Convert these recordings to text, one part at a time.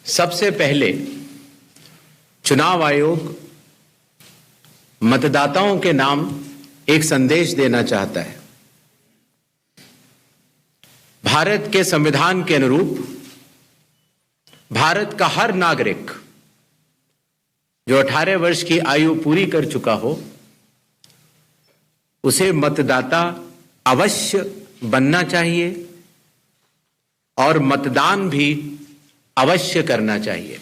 सबसे पहले चुनाव आयोग मतदाताओं के नाम एक संदेश देना चाहता है। भारत के संविधान के अनुरूप भारत का हर नागरिक जो 18 वर्ष की आयु पूरी कर चुका हो उसे मतदाता अवश्य बनना चाहिए और मतदान भी अवश्य करना चाहिए।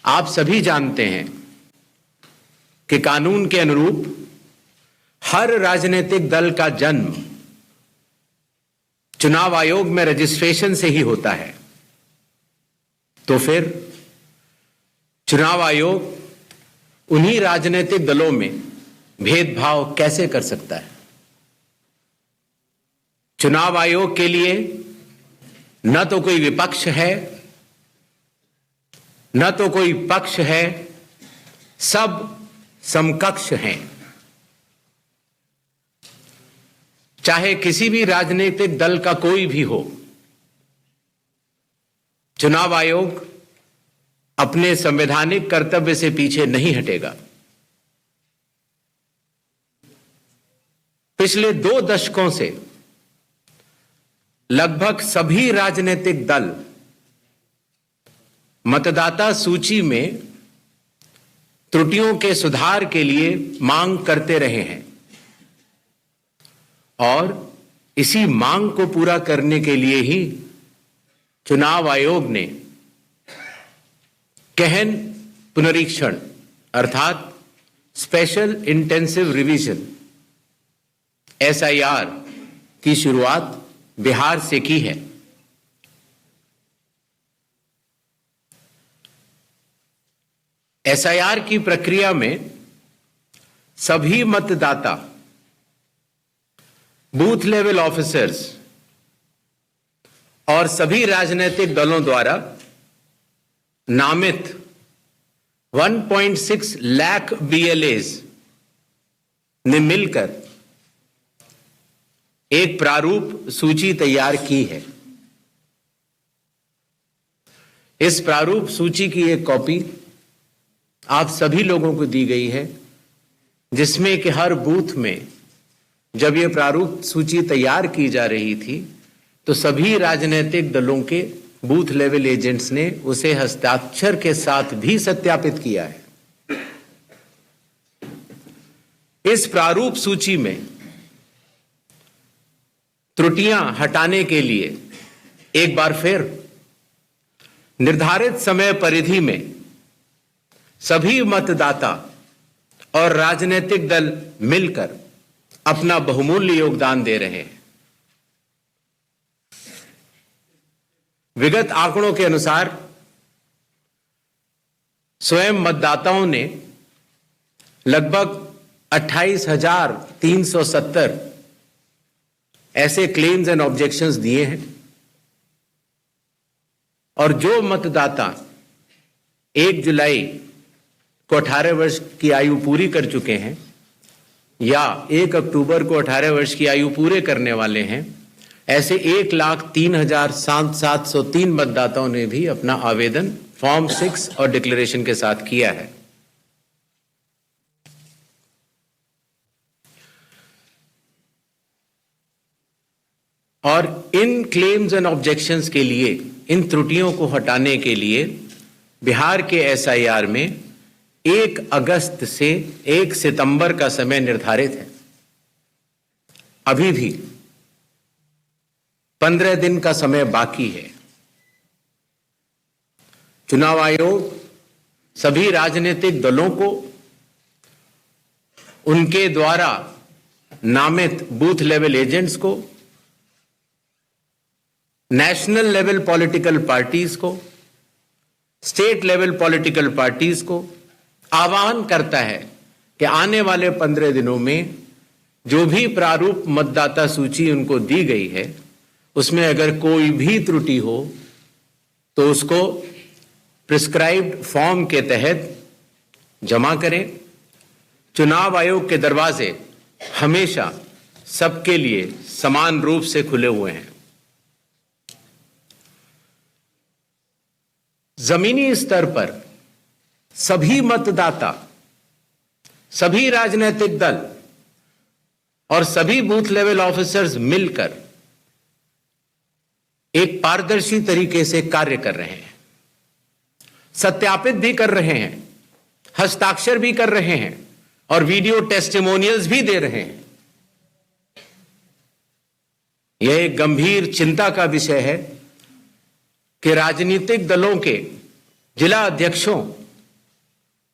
आप सभी जानते हैं कि कानून के अनुरूप हर राजनीतिक दल का जन्म चुनाव आयोग में रजिस्ट्रेशन से ही होता है। तो फिर चुनाव आयोग उन्हीं राजनीतिक दलों में भेदभाव कैसे कर सकता है? चुनाव आयोग के लिए न तो कोई विपक्ष है, न तो कोई पक्ष है, सब समकक्ष हैं। चाहे किसी भी राजनीतिक दल का कोई भी हो, चुनाव आयोग अपने संवैधानिक कर्तव्य से पीछे नहीं हटेगा। पिछले 2 दशकों से लगभग सभी राजनीतिक दल मतदाता सूची में त्रुटियों के सुधार के लिए मांग करते रहे हैं और इसी मांग को पूरा करने के लिए ही चुनाव आयोग ने गहन पुनरीक्षण अर्थात स्पेशल इंटेंसिव रिवीजन SIR की शुरुआत बिहार से की है। SIR की प्रक्रिया में सभी मतदाता बूथ लेवल ऑफिसर्स और सभी राजनीतिक दलों द्वारा नामित 1.6 लाख BLAs ने मिलकर एक प्रारूप सूची तैयार की है। इस प्रारूप सूची की एक कॉपी आप सभी लोगों को दी गई है, जिसमें कि हर बूथ में जब यह प्रारूप सूची तैयार की जा रही थी तो सभी राजनीतिक दलों के बूथ लेवल एजेंट्स ने उसे हस्ताक्षर के साथ भी सत्यापित किया है। इस प्रारूप सूची में त्रुटियां हटाने के लिए एक बार फिर निर्धारित समय परिधि में सभी मतदाता और राजनीतिक दल मिलकर अपना बहुमूल्य योगदान दे रहे हैं। विगत आंकड़ों के अनुसार स्वयं मतदाताओं ने लगभग 28,370 ऐसे क्लेम्स एंड ऑब्जेक्शंस दिए हैं और जो मतदाता 1 जुलाई को 18 वर्ष की आयु पूरी कर चुके हैं या 1 अक्टूबर को 18 वर्ष की आयु पूरे करने वाले हैं, ऐसे 1,03,703 मतदाताओं ने भी अपना आवेदन फॉर्म 6 और डिक्लेरेशन के साथ किया है। और इन क्लेम्स एंड ऑब्जेक्शंस के लिए, इन त्रुटियों को हटाने के लिए बिहार के SIR में 1 अगस्त से 1 सितंबर का समय निर्धारित है। अभी भी 15 दिन का समय बाकी है। चुनाव आयोग सभी राजनीतिक दलों को उनके द्वारा नामित बूथ लेवल एजेंट्स को, नेशनल लेवल पॉलिटिकल पार्टीज को, स्टेट लेवल पॉलिटिकल पार्टीज को आह्वान करता है कि आने वाले 15 दिनों में जो भी प्रारूप मतदाता सूची उनको दी गई है उसमें अगर कोई भी त्रुटि हो तो उसको प्रिस्क्राइब्ड फॉर्म के तहत जमा करें। चुनाव आयोग के दरवाजे हमेशा सबके लिए समान रूप से खुले हुए हैं। जमीनी स्तर पर सभी मतदाता, सभी राजनीतिक दल और सभी बूथ लेवल ऑफिसर्स मिलकर एक पारदर्शी तरीके से कार्य कर रहे हैं, सत्यापित भी कर रहे हैं, हस्ताक्षर भी कर रहे हैं और वीडियो टेस्टिमोनियल्स भी दे रहे हैं। यह एक गंभीर चिंता का विषय है कि राजनीतिक दलों के जिला अध्यक्षों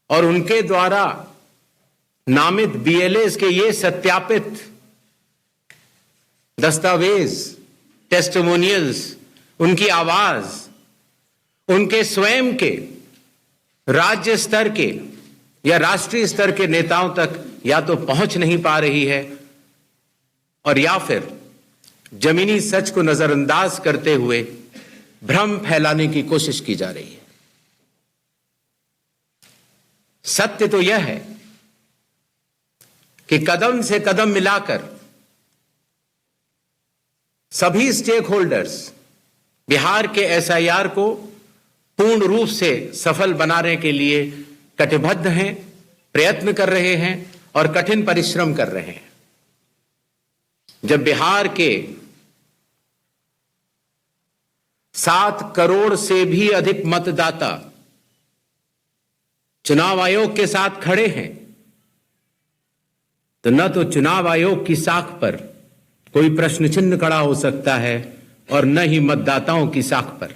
और उनके द्वारा नामित बीएलएस के ये सत्यापित दस्तावेज, टेस्टिमोनियल्स, उनकी आवाज उनके स्वयं के राज्य स्तर के या राष्ट्रीय स्तर के नेताओं तक या तो पहुंच नहीं पा रही है और या फिर जमीनी सच को नजरअंदाज करते हुए भ्रम फैलाने की कोशिश की जा रही है। सत्य तो यह है कि कदम से कदम मिलाकर सभी स्टेक होल्डर्स बिहार के एसआईआर को पूर्ण रूप से सफल बनाने के लिए कटिबद्ध हैं, प्रयत्न कर रहे हैं और कठिन परिश्रम कर रहे हैं। जब बिहार के 7 करोड़ से भी अधिक मतदाता चुनाव आयोग के साथ खड़े हैं, तो न तो चुनाव आयोग की साख पर कोई प्रश्न चिन्ह खड़ा हो सकता है और न ही मतदाताओं की साख पर।